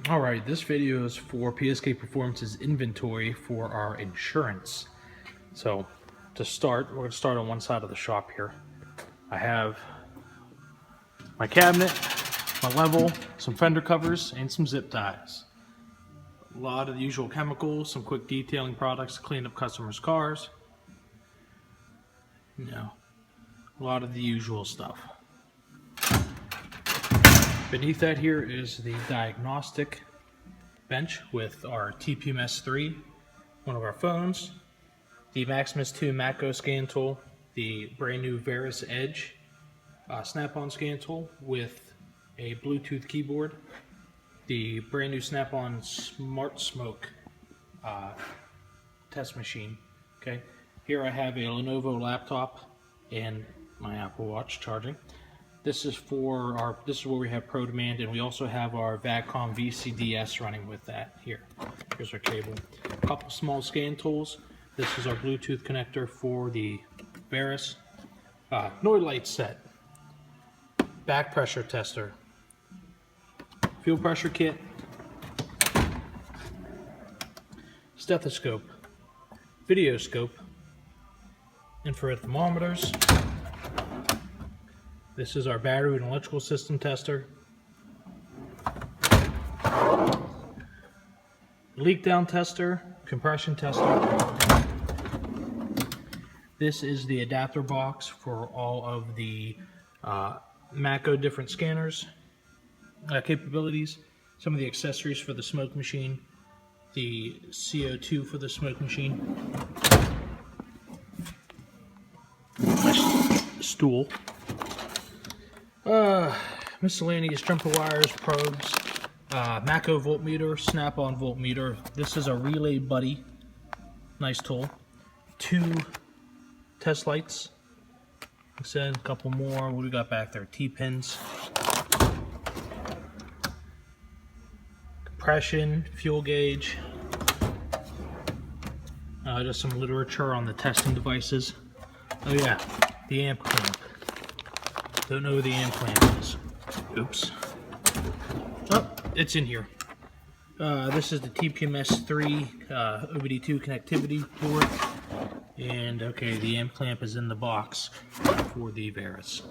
Alright, this video is for PSK Performance's inventory for our insurance. So, to start, we're going to start on one side of the shop here. I have my cabinet, my level, some fender covers, and some zip ties. A lot of the usual chemicals, some quick detailing products to clean up customers' cars. A lot of the usual stuff. Beneath that here is the diagnostic bench with our TPMS3, one of our phones, the Maximus 2 Matco scan tool, the brand new Veris Edge Snap-on scan tool with a Bluetooth keyboard, the brand new Snap-on Smart Smoke test machine. Okay, here I have a Lenovo laptop and my Apple Watch charging. This is where we have Pro Demand, and we also have our Vacom VCDS running with that here. Here's our cable. A couple small scan tools. This is our Bluetooth connector for the Veris. Noise light set. Back pressure tester. Fuel pressure kit. Stethoscope. Video scope. Infrared thermometers. This is our battery and electrical system tester. Leak down tester, compression tester. This is the adapter box for all of the Matco different scanners capabilities. Some of the accessories for the smoke machine. The CO2 for the smoke machine. Stool. Miscellaneous jumper wires, probes, Matco voltmeter, Snap-on voltmeter. This is a Relay Buddy, nice tool. 2 test lights. Like I said, a couple more. What do we got back there? T-pins. Compression, fuel gauge. Just some literature on the testing devices. Oh yeah, the amp clamp. Don't know who the amp clamp is. Oops. Oh, it's in here. This is the TPMS3 OBD2 connectivity board. And okay, the amp clamp is in the box for the Veris.